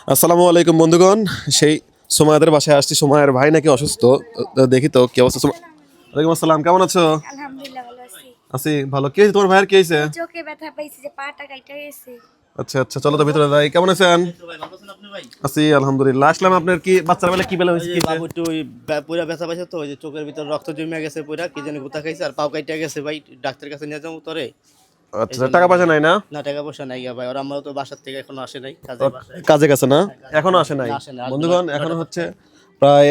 আসসালামু আলাইকুম বন্ধুগণ। সেই সোমায়াদের বাসায় আসছি। সোমায়ের ভাই নাকি অসুস্থ। তো দেখি তো কি অবস্থা। ওয়ালাইকুম আসসালাম, কেমন আছো? আলহামদুলিল্লাহ ভালো আছি। আছি ভালো। কি হয়েছে তোমার ভাইয়ের, কি হয়েছে? চোখে ব্যথা পাইছি যে পাটা কাইটা গেছে। আচ্ছা আচ্ছা, চলো তো ভিতরে যাই। কেমন আছেন? আছি আলহামদুলিল্লাহ। আসলাম, আপনার কি বাচ্চার বেলা কি বেলা হয়েছে? কি বাবু একটু ওই পুরা ব্যথা পাইছে তো, ওই যে চোখের ভিতর রক্ত জমে গেছে, পুরা কি জানি গুতা খাইছে আর পাও কাইটা গেছে ভাই। ডাক্তারের কাছে নিয়ে যাবো তোরে। আচ্ছা, টাকা পয়সা নাই না? না, টাকা পয়সা নাই গা ভাই। আর আমরা তো বাসার থেকে এখনো আসে নাই, কাজে বাসায় কাজে গেছে না? এখনো আসে নাই আসে না। বন্ধুগণ। এখনো হচ্ছে প্রায়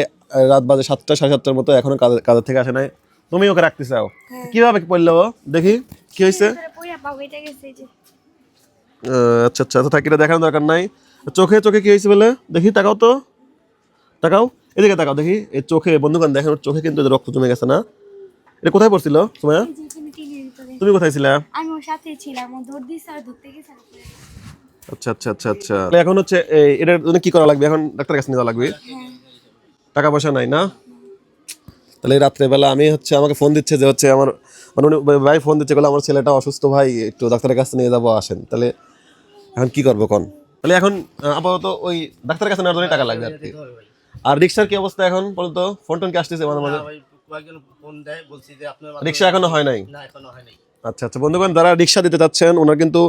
রাত বাজে 7টা, 7:30টার মতো, এখনো কাজের থেকে আসে নাই। তুমি ওকে রাখতে চাও? কিভাবে পড়লো ও? দেখি কি হয়েছে। ভিতরে পইরা পাও কাইটা গেছে এই যে। আচ্ছা আচ্ছা, তো থাকিটা দেখানোর দরকার নাই। চোখে চোখে কি হয়েছে বলে দেখি, তাকাও তো, তাকাও এদিকে, তাকাও দেখি। এই চোখে বন্ধুগণ দেখেন, ওর চোখে কিন্তু এই যে রক্ত জমে গেছে না? এটা কোথায় পড়ছিল সুমাইয়া? এই যে এখানে টিনের ভিতরে। তুমি কোথায় ছিলা? আমি ওর সাথেই ছিলাম, ও দৌড় দিছে আর ধরতে গেছে আর পড়ে গেছে। আচ্ছা আচ্ছা আচ্ছা আচ্ছা, তাহলে এখন হচ্ছে এটার জন্য কি করা লাগবে? এখন ডাক্তারের কাছে নিয়ে যাওয়া লাগবে। টাকা পয়সা নাই না? তাহলে এই রাত্রেবেলা আমি হচ্ছে, আমাকে ফোন দিচ্ছে যে হচ্ছে আমার মানে উনি ভাই ফোন দিচ্ছে, বলে আমার ছেলেটা অসুস্থ ভাই, একটু ডাক্তারের কাছে নিয়ে যাবো, আসেন। তাহলে এখন কি করবো কোন? তাহলে এখন আপাতত ওই ডাক্তারের কাছে নেওয়ার জন্য টাকা লাগবে আর কি। আর রিক্সার কি অবস্থা এখন বলতো? ফোন টোন কি আসতেছে মাঝে মাঝে? ভাই কয়েকজন ফোন দেয়, বলছি যে আপনার রিক্সা এখনো হয় নাই? না, এখনো হয় নাই। আচ্ছা আচ্ছা বন্ধুগণ, যারা রিক্সা দিতে চাচ্ছেন, ওনার কিন্তু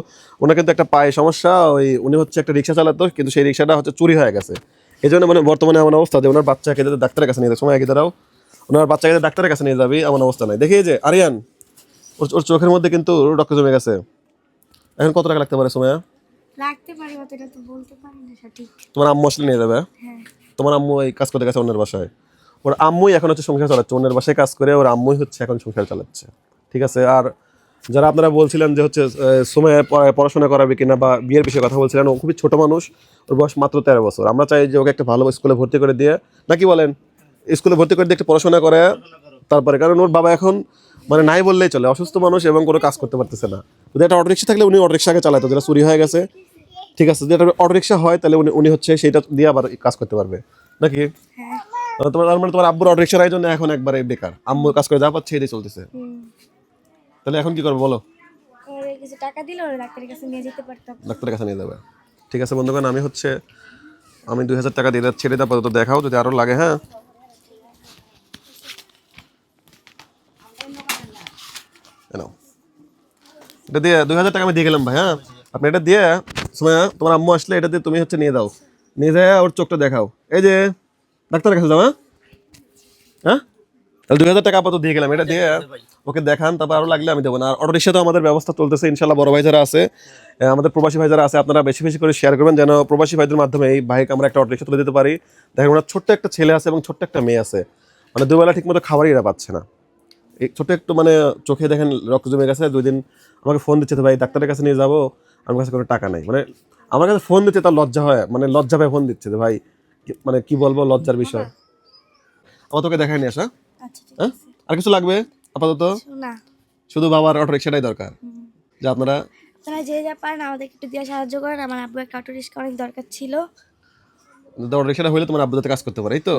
একটা পায়ে সমস্যা। উনি হচ্ছে একটা রিক্সা চালাতো, কিন্তু সেই রিক্সাটা হচ্ছে চুরি হয়ে গেছে। এই জন্য মানে বর্তমানে এমন অবস্থা যে ওনার বাচ্চাকে যাতে ডাক্তারের কাছে নিয়ে যাবে, সময় আগে দাঁড়াও, ওনার বাচ্চাকে যাতে ডাক্তারের কাছে নিয়ে যাবে এমন অবস্থা নাই। দেখি এই যে আরিয়ান, ওর চোখের মধ্যে কিন্তু রক্ত জমে গেছে। এখন কত টাকা লাগতে পারে সময়া? লাগতে পারে অতটা তো বলতে পারি না সঠিক। তোমার আম্মু আসলে নিয়ে যাবে? হ্যাঁ। তোমার আম্মু এই কাজ করতে গেছে অন্যের বাসায়। ওর আম্মুই এখন হচ্ছে সংসার চালাচ্ছে, অন্যের বাসায় কাজ করে ওর আম্মুই হচ্ছে এখন সংসার চালাচ্ছে। ঠিক আছে। আর যারা আপনারা বলছিলেন যে হচ্ছে সময় পড়াশোনা করাবে কিনা বা বিয়ের বিষয়ে কথা বলছিলেন, ও খুবই ছোট মানুষ, ওর বয়স মাত্র 13 বছর। আমরা চাই যে ওকে একটা ভালো স্কুলে ভর্তি করে দিয়ে, নাকি বলেন, স্কুলে ভর্তি করে দিয়ে একটু পড়াশোনা করে তারপরে, কারণ ওর বাবা এখন মানে নাই বললেই চলে, অসুস্থ মানুষ এবং কোনো কাজ করতে পারতেছে না। যদি একটা অটোরিক্সা থাকলে উনি অটোরিক্সাকে চালাতো, যেটা চুরি হয়ে গেছে। ঠিক আছে, যদি একটা অটোরিক্সা হয় তাহলে উনি হচ্ছে সেটা দিয়ে আবার কাজ করতে পারবে নাকি? তোমার মানে তোমার আব্বুর অটোরিক্সার জন্য এখন একবারে বেকার, আম্মু কাজ করে যা পাচ্ছে এটাই চলতেছে। তাহলে এখন কি করবো বলো? ওরে কিছু টাকা দিলে ওরে ডাক্তারের কাছে নিয়ে যেতে পারতাম। ডাক্তারের কাছে নিয়ে যাবে। ঠিক আছে বন্ধুগণ, আমি 2000 টাকা দিয়ে যাচ্ছি, এটা আপাতত দেখাও, যদি আরো লাগে। হ্যাঁ, নাও। এটা দিয়ে 2000 টাকা আমি দিয়ে গেলাম ভাই। হ্যাঁ, আপনি এটা দিয়ে সময় তোমার আম্মু আসলে এটা দিয়ে তুমি হচ্ছে নিয়ে যাও, নিয়ে যায় ওর চোখটা দেখাও। এই যে ডাক্তারের কাছে যাও। হ্যাঁ হ্যাঁ, তাহলে 2000 টাকা আপাতত দিয়ে গেলাম, এটা দিয়ে ওকে দেখান, তারপর আরো লাগলে আমি দেবো না। আর অটো রিক্সা তো আমাদের ব্যবস্থা চলতেছে ইনশাল্লাহ। বড় ভাই যারা আছে, আমাদের প্রবাসী ভাই যারা আছে, আপনারা বেশি বেশি করে শেয়ার করবেন, যেন প্রবাসী ভাইদের মাধ্যমে এই ভাইকে আমরা একটা অটো রিক্সা তুলে দিতে পারি। দেখেন ওনার ছোট্ট একটা ছেলে আছে এবং ছোট্ট একটা মেয়ে আছে, মানে দুবেলা ঠিক মতো খাবারই এরা পাচ্ছে না। এই ছোট্ট একটু মানে চোখে দেখেন রক্ত জমে গেছে। 2 দিন আমাকে ফোন দিচ্ছে, তো ভাই ডাক্তারের কাছে নিয়ে যাবো, আমার কাছে কোনো টাকা নাই। মানে আমার কাছে ফোন দিচ্ছে তার লজ্জা হয়, মানে লজ্জা পায় ফোন দিচ্ছে যে ভাই, মানে কি বলবো, লজ্জার বিষয়। আমার তোকে দেখাই নিয়ে আসা। আচ্ছা ঠিক হ্যাঁ, আছে। আর কিছু লাগবে? আপাতত না। শুধু বাবার অটো রিক্সাটাই দরকার, যে আপনারা আপনারা যে যা পারেন আমাদেরকে একটু দিয়ে সাহায্য করেন। আমার আব্বু একটা অটো রিক্সা অনেক দরকার ছিল। অটো রিক্সাটা হইলে তোমার আব্বু যাতে কাজ করতে পারে, এই তো।